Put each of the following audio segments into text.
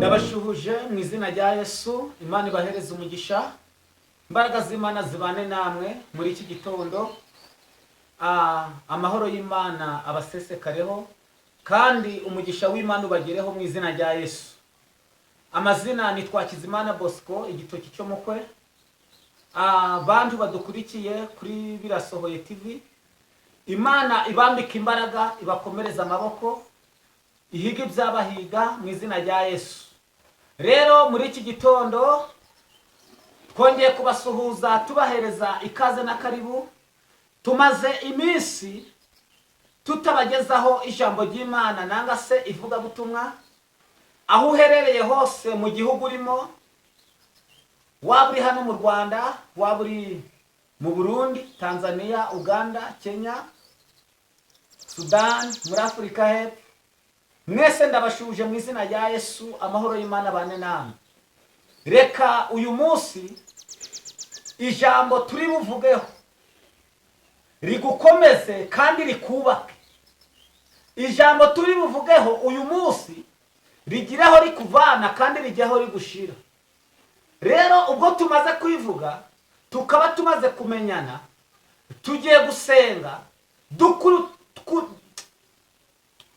Ndabashuhuje mu izina rya Yesu. Imana ibahereze umugisha, imbaraga z'Imana zibane namwe muri iki gitondo. Amahoro y'Imana abasesekareho kandi umugisha w'Imana ubagereho mu izina rya Yesu. Amazina ni Twakizimana Bosco, igitoki cyo mukwe. Bantu badukurikiye kuri Birasohoye TV, Imana ibambika imbaraga, ibakomereza amaboko, ihige byabahiga mu izina rya Yesu. Rero muri iki gitondo twongeye kubasuhuza tubahereza ikaze na karibu. Tumaze iminsi tutabagezaho ijambo ry'Imana nanga se ivuga butumwa. Aho uherereye hose mu gihugu urimo, waba uri hano mu Rwanda, waba uri mu Burundi, Tanzania, Uganda, Kenya, Sudan, muri Afurika hepfo, mwese ndabashuje mu izina rya Yesu. Amahoro y'Imana bane namwe. Reka uyu munsi ijambo turi buvugeho rigukomeze kandi rikubake. Ijambo turi buvugeho uyu munsi rigireho rikuvana kandi rijyaho rigushira. Rero ubwo tumaze kwivuga, tukaba tumaze kumenyana, tugiye gusenga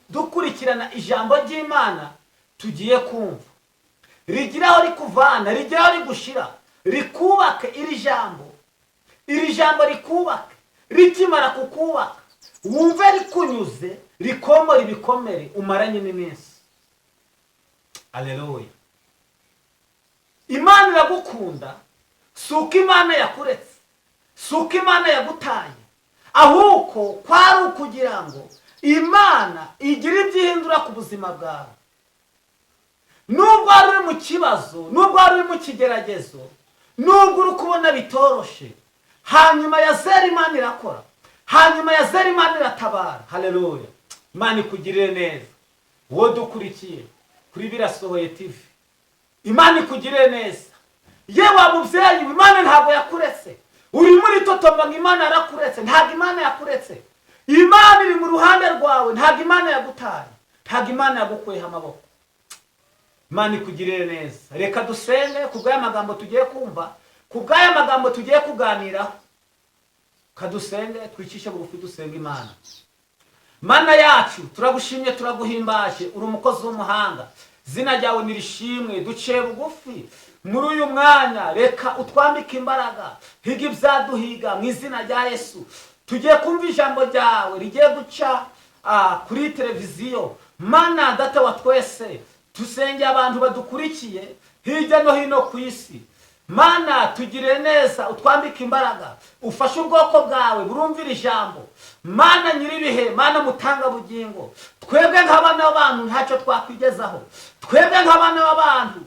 dukurikirana ijambo ry'Imana tugiye kumva. Rigiraho rikuvana, rigiraho rigushira, rikubake iri jambo rikubake. Rikimara kukubaka, wumve rikunyuze, rikomora ibikomere umaranye n'iminsi. Haleluya. Imana iragukunda, suko Imana yakuretse, suko Imana yagutaye, ahubwo kwari ukugira ngo Imana igira ibyihindura ku buzima bwawe. Nubwo wari uri mu kibazo, nubwo wari uri mu kigeragezo, nubwo uri kubona bitoroshe, hanyuma ya zera Imana irakora, hanyuma ya zera Imana iratabara. Haleluya. Imana ikugirire neza. Wowe dukurikiye kuri Birasohoye TV, Imana ikugirire neza. Yewe mubyeyi, Imana ntabwo yakuretse. Uri muri totomba ngo Imana yarakuretse. Ntabwo Imana yakuretse. Imana iri mu ruhande rwawe. Ntabwo Imana yagutaye, ntabwo Imana yagukweha amaboko. Imana ikugirire neza. Reka dusenge kubw'aya magambo tugiye kumva, kubw'aya magambo tugiye kuganiraho. Kadusenge, twicishe bugufi dusenga Imana. Mana yacu, turagushimye, turaguhimbaje, uri umukozi w'umuhanga. Zina ryawe nirishimwe. Duciye bugufi muri uyu mwanya, reka utwambike imbaraga, higa ibyaduhiga mu izina rya Yesu. Tugiye kumva ijambo ryawe rigiye guca kuri televiziyo. Mana data wa twese, tusenge abantu badukurikiye hirya no hino ku isi. Mana tugire neza, utwambike imbaraga, ufashe ubwoko bwawe burumvira ijambo. Mana nyiribihe, Mana mutanga bugingo, twebwe nk'abana b'abantu ntacyo twakwigezaho. Twebwe nk'abana b'abantu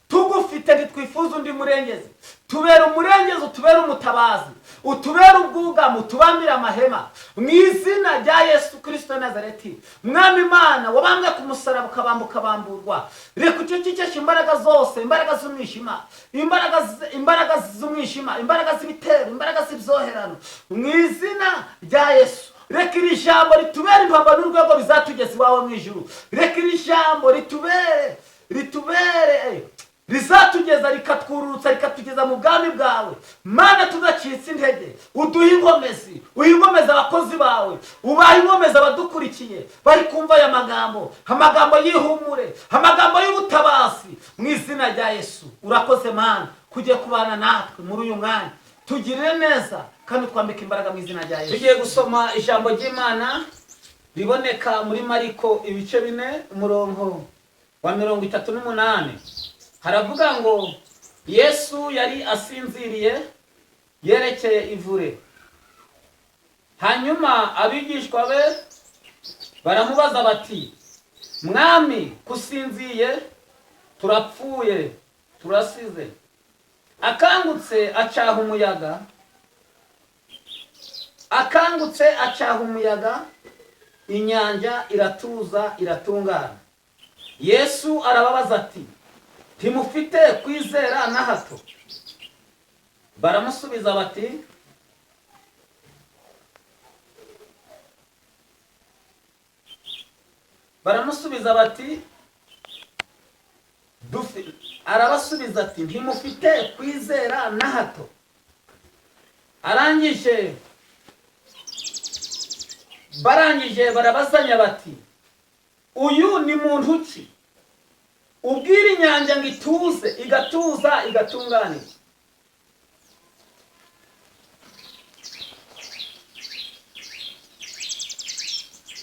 tugufite ntitwifuza undi murengezi. Tubera umurengezi, utubera umutabazi, utubera ubwugamo, tubambira amahema mu izina rya Yesu Kristo Nazareti. Mwami Imana wabambwe ku musaraba ukabambuka bamburwa, reka ucecekeshe imbaraga zose, imbaraga z'umwijima, imbaraga z'umwijima, imbaraga z'ibitero, imbaraga z'ibyoherano mu izina rya Yesu. Reka iri jambo ritubere impamba n'urwego bizatugeza iwawe mu ijuru. Reka iri jambo ritubere rizatugeza, rikatwururutsa, rikatugeza mu bwami bwawe. Mana tudacitse intege, uduhe inkomezi, uhingomeza abakozi bawe, ubahe inkomeza abadukurikiye bari kumva aya magambo, amagambo y'ihumure, amagambo y'ubutabazi mu izina rya Yesu. Urakoze Mana kugiye kubana natwe muri uyu mwanya. Tugirire neza kandi twambike imbaraga mu izina rya Yesu. Tugiye gusoma ijambo ry'Imana riboneka muri Mariko ibice 4 umurongo wa 38. Haravuga ngo Yesu yari asinziriye yerekeye ivure. Hanyuma abigishwa be baramubaza bati, Mwami, kusinziye? Turapfuye, turasize. Akangutse acaha umuyaga, inyanja iratuza, iratungana. Yesu arababaza ati, ntimufite kwizera na hato? Baramusubiza bati arabasubiza ati ntimufite kwizera na hato. barangije barabazanya bati uyu ni muntu ki ubwira inyanja ngo ituze igatuza igatunganirwa.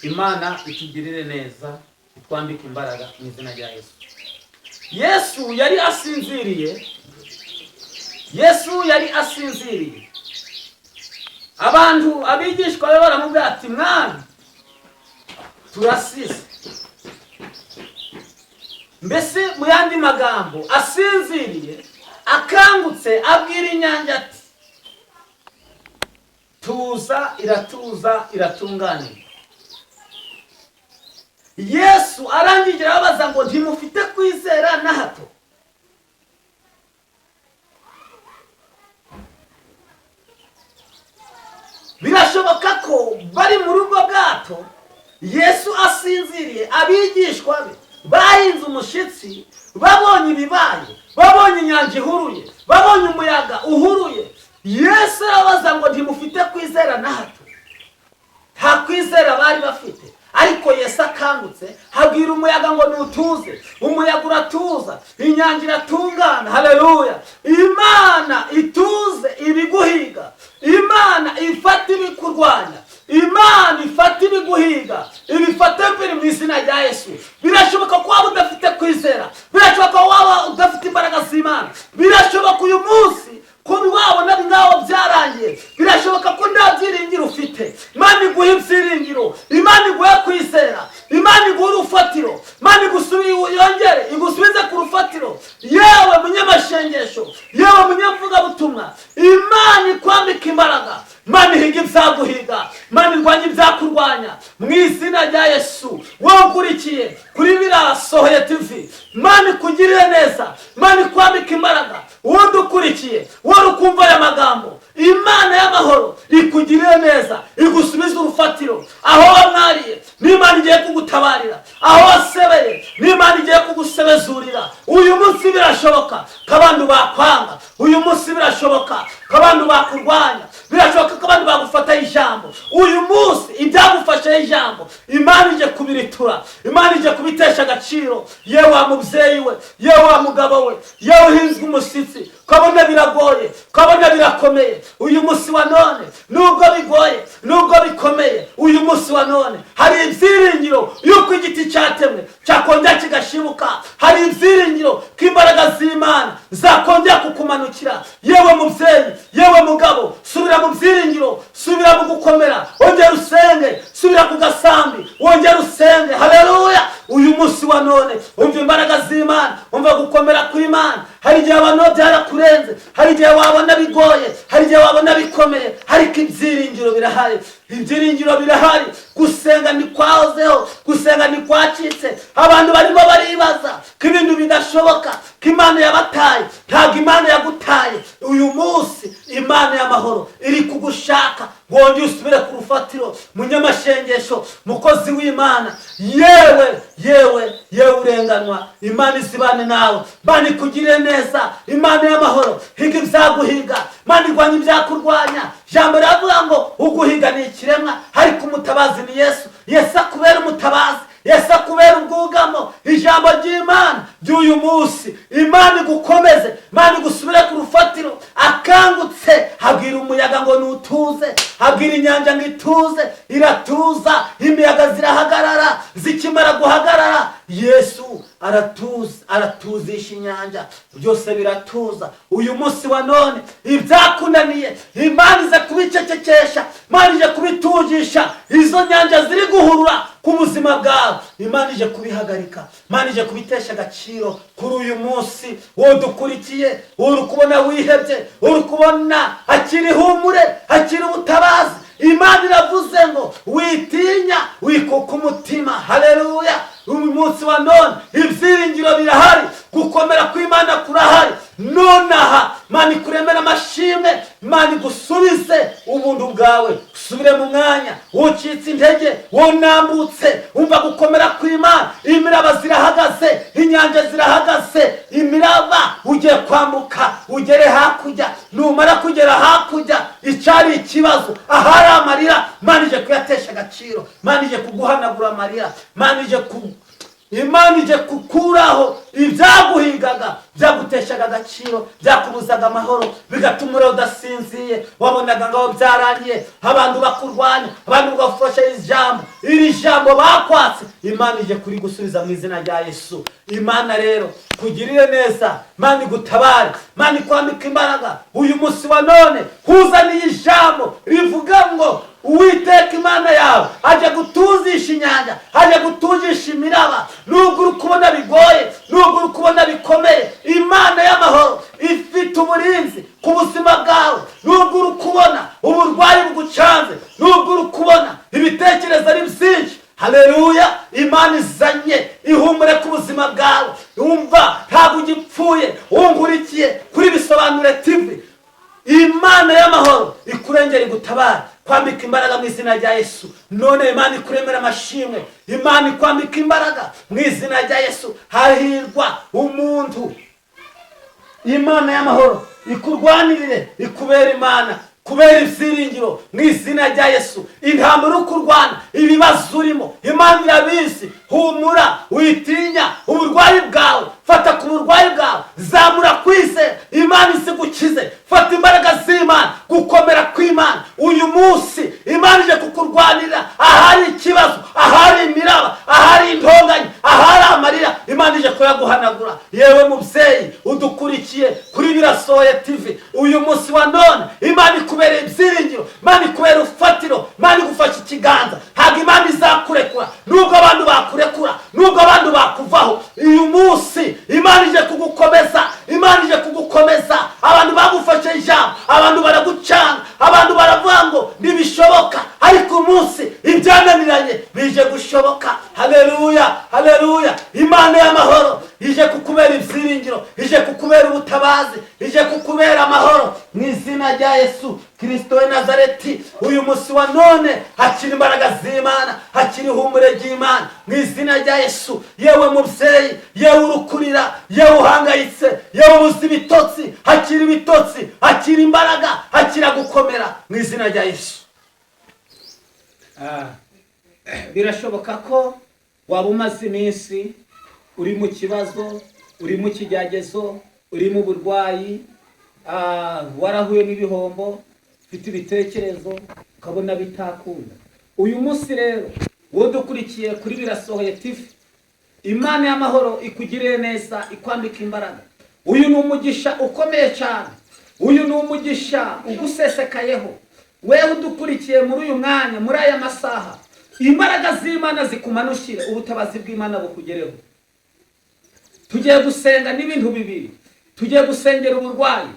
Imana itugirire neza, itwambike imbaraga mu izina rya Yesu. Yesu yari asinziriye. Abantu abigishwa be baramubwira ati mwami turasize. Mbese mu yandi magambo asinziriye akangutse abwira inyanja ati tuza, iratuza iratunganirwa. Yesu arangije ababaza ngo ntimufite kwizera na hato. Birashoboka ko bari mu rugo bwato, Yesu asinziriye, abigishwa be bahinze umushitsi, babonye ibibaye, babonye inyanja ihuruye, babonye umuyaga uhuruye. Yesu arabaza ngo ntimufite kwizera na hato. Nta kwizera bari bafite, ariko Yesu akangutse habwira umuyaga ngo nutuze, umuyaga uratuza, inyanja iratungana. Haleluya! Imana ituze ibiguhiga, Imana ifata ibikurwanya, Imana ifata ibiguhiga, ibifata mbere mu izina rya Yesu. Birashoboka ko waba udafite kwizera, birashoboka ko waba udafite imbaraga z'Imana, birashoboka uyu munsi ko wabona ngaho byarangiye, birashoboka ko nta byiringiro ufite. Imana iguhe ibyiringiro, Imana iguhe kwizera, Imana iguhe urufatiro, Imana yongere igusubize ku rufatiro. Yewe munyamashengesho, yewe munyamvugabutumwa, Imana ikwambika imbaraga, Imana ihiga ibyaguhiga, Imana irwanya ibyakurwanya mu izina rya Yesu. Wowe ukurikiye kuri Birasohoye TV, Imana ikugirire neza, Imana ikwambika imbaraga. Wowe ukurikiye, wowe ukumva aya magambo, Imana y'amahoro ikugirire neza, igusubize urufatiro. Aho wamwariye n'Imana igiye kugutabarira, aho wasebeye n'Imana igiye kugusebezurira. Uyu munsi birashoboka ko abantu bakwanga, uyu munsi birashoboka ko abantu bakurwanya, birashoboka ko abantu bagufata ijambo. Uyu munsi ibyagufashe ijambo Imana ije kubiritura, Imana ije kubitesha agaciro. Yewe wa mubyeyi we, yewe wa mugabo we, yewe uhinzwe umushyitsi, kabona biragoye, kabona birakomeye. Uyu munsi wa none nubwo bigoye, nubwo bikomeye, uyu munsi wa none hari ibyiringiro yuko igiti cyatemwe cyakongera kigashibuka. Hari ibyiringiro ko imbaraga z'Imana zakongera kukumanukira. Yewe mubyeyi, yewe mugabo, subira mu byiringiro, subira mu gukomera, wongera usenge, subira ku gasambi, wongera usenge. Haleluya! Uyu munsi wa none umva imbaraga z'Imana, umva gukomera kw'Imana. Hari igihe abantu byarakurenze, hari igihe wabona bigoye, hari igihe wabona bikomeye, ariko ibyiringiro birahari. Ibyiringiro birahari. Gusenga ntikwahozeho, gusenga ntikwacitse. Abantu barimo baribaza ko ibintu bidashoboka, ko Imana yabataye. Ntabwo Imana yagutaye. Uyu munsi Imana y'amahoro iri kugushaka ngo wongere usubire ku rufatiro. Munyamashengesho, mukozi w'Imana, yewe urenganwa, Imana izibane nawe, Imana ikugirire neza, Imana y'amahoro higa ibyaguhiga, Imana irwanya ibyakurwanya. Jambo riravuga ngo uguhiga ni ikiremwa, ariko umutabazi ni Yesu. Yesu akubera umutabazi, Yesu akubera ubwugamo. Ijambo ry'Imana ry'uyu munsi, Imana igukomeze, Imana igusubire ku rufatiro. Akangutse habwira umuyaga ngo nutuze, habwira inyanja ngo ituze, iratuza. Imiyaga zirahagarara, zikimara guhagarara Yesu aratuzisha inyanja, byose biratuza. Uyu munsi wa none ibyakunaniye Imana ize kubicecekesha, Imana ije kubitugisha. Izo nyanja ziri guhurura ku buzima bwawe, Imana ije kubihagarika, Imana ije kubitesha agaciro. Kuri uyu munsi wowe dukurikiye, uri kubona wihebye, uri kubona hakiri humure, hakiri ubutabazi, Imana iravuze ngo witinya, wikuka umutima. Haleluya! Uyu munsi wa none ibyiringiro birahari, gukomera kw'Imana kurahari. Nonaha Imana ikuremera amashimwe, Imana igusubize ubuntu bwawe, usubire mu mwanya. Ucitse intege, wonambutse, umva gukomera kw'Imana. Imiraba zirahagaze, inyanja zirahagaze, ugiye kwambuka ugere hakurya. Numara kugera hakurya, icyari ikibazo ahari amarira, Imana ije kuyatesha agaciro, Imana ije kuguhanagura amarira, Imana ije kukuraho ibyaguhigaga, byaguteshaga agaciro, byakubuzaga amahoro, bigatuma uri udasinziye. Wabonaga ngaho byarangiye, abantu bakurwanya, abantu bagufasha iri jambo bakwatse, Imana ije kuri gusubiza mu izina rya Yesu. Imana rero kugirire neza, Imana igutabare, Imana ikwambika imbaraga. Uyu munsi wa none huzaniye ijambo rivuga ngo Uwiteka Imana yawe aje gutuzisha inyanja, aje gutujisha imiraba. Nubwo uri kubona bigoye, nubwo uri kubona bikomeye, Imana y'amahoro ifite uburinzi ku buzima bwawe. Nubwo uri kubona uburwayi bugucanze, nubwo uri kubona ibitekerezo ari byinshi, haleluya, Imana izanye ihumure ku buzima bwawe. Umva, ntabwo ugipfuye wungurikiye kuri Bisobanure TV. Imana y'amahoro ikurengera, igutabara, kwambika imbaraga mu izina rya Yesu. None Imana ikuremera amashimwe, Imana ikwambika imbaraga mu izina rya Yesu. Hahirwa umuntu Imana y'amahoro ikurwanirire, ikubera Imana, kubera ibyiringiro mu izina rya Yesu. Intambara ukurwana, ibibazo urimo, Imana irabizi. Humura, witinya uburwayi bwawe, fata ku burwayi bwawe, zamura kwizera, Imana izigukize. Fata imbaraga z'Imana, gukomera kw'Imana. Uyu munsi Imana ije kukurwanira ahari ikibazo, ahari imiraba, ahari intonganya, ahari amarira, Imana ije kuyaguhanagura. Yewe mubyeyi udukurikiye kuri Birasohoye TV, uyu munsi wa none Imana ikubereye ibyiringiro, Imana ikubera urufatiro, Imana igufasha ikiganza. Ntabwo Imana izakurekura, nubwo abantu bakurekura, nubwo abantu bakuvaho. Uyu munsi Imana ije kugukomeza, Imana ije kugukomeza. Abantu bagufashe ijambo, abantu baragucanga, abantu baravuga ngo ntibishoboka, ariko umunsi ibyananiranye bije gushoboka. Haleluya, haleluya. Imana y'amahoro ije kukubera ibyiringiro, ije kukubera ubutabazi, ije kukubera amahoro mu izina rya Yesu Kristo wa Nazareti. Uyu munsi wa none hakiri imbaraga z'Imana, hakiri ihumure ry'Imana mu izina rya Yesu. Yewe mubyeyi, yewe urukurira, yewe uhangayitse, yewe ubuze ibitotsi, hakiri ibitotsi, hakiri imbaraga, hakira gukomera mu izina rya Yesu. Birashoboka ko waba umaze iminsi uri mu kibazo, uri mu kigeragezo, uri mu burwayi, warahuye n'ibihombo, ufite ibitekerezo ukabona bitakunda. Uyu munsi rero wowe dukurikiye kuri Birasohoye TV, Imana y'amahoro ikugirire neza, ikwambika imbaraga. Uyu ni umugisha ukomeye cyane, uyu ni umugisha ugusesekayeho. Wewe udukurikiye muri uyu mwanya, muri aya masaha, imbaraga z'Imana zikumanukire, ubutabazi bw'Imana bukugereho. Tugiye gusenga n'ibintu bibiri. Tugiye gusengera uburwayi,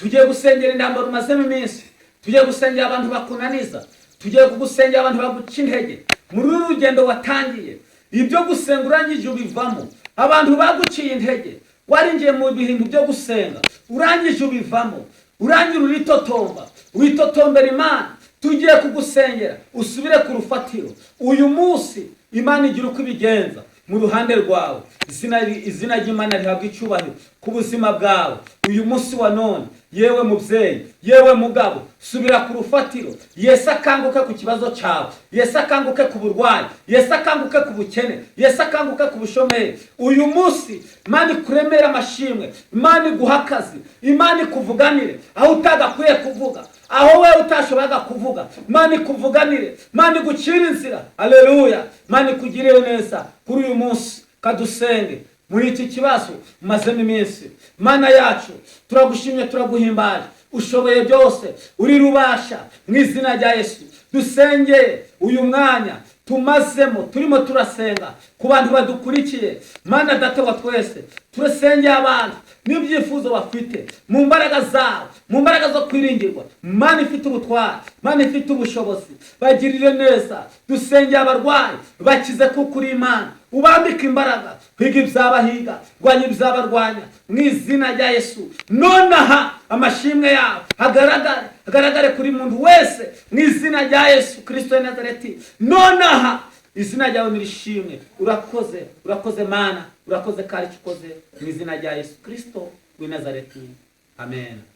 tugiye gusengera intambara umazemo iminsi, tugiye gusengera abantu bakunaniza, tugiye gusengera abantu baguca intege muri uru rugendo watangiye. Ibyo gusenga urangije ubivamo. Abantu baguciye intege, warinjiye mu bintu byo gusenga, urangije ubivamo, urangira uritotomba, witotombera Imana. Tugiye kugusengera usubire ku rufatiro. Uyu munsi Imana igira uko ibigenza mu ruhande rwawe. Izina ry'Imana rihabwa icyubahiro ku buzima bwawe. Uyu munsi wa none, yewe mubyeyi, yewe mugabo, subira ku rufatiro. Yesu akanguke ku kibazo cyawe, Yesu akanguke ku burwayi, Yesu akanguke ku bukene, Yesu akanguke ku bushomeri. Uyu munsi Imana ikuremera amashimwe, Imana iguha akazi, Imana ikuvuganire aho utagakwiye kuvuga, aho wewe utashoboraga kuvuga. Imana ikuvuganire, Imana igucire inzira. Haleluya. Imana ikugirire neza kuri uyu munsi. Kadusenge muri iki kibazo mazemo iminsi. Mana yacu turagushimye, turaguhimbaje, ushoboye byose, uri rubasha. Mu izina rya Yesu dusengeye uyu mwanya tumazemo, turimo turasenga ku bantu badukurikiye. Mana data wa twese, turasengeye abantu n'ibyifuzo bafite mu mbaraga zabo, mu mbaraga zo kwiringirwa. Mana ifite ubutwari, Mana ifite ubushobozi, bagirire neza. Dusengeye abarwayi, bakize kuko uri Imana, ubambika imbaraga, kwiga ibyabahiga, rwanya ibyabarwanya mu izina rya Yesu. Nonaha amashimwe yawe hagaragare kuri muntu wese mu izina rya Yesu Kristo wa Nazareti. Nonaha izina ryawe nirishimwe. Urakoze, urakoze Mana, urakoze kari kikoze mu izina rya Yesu Kristo w'i Nazareti. Amen.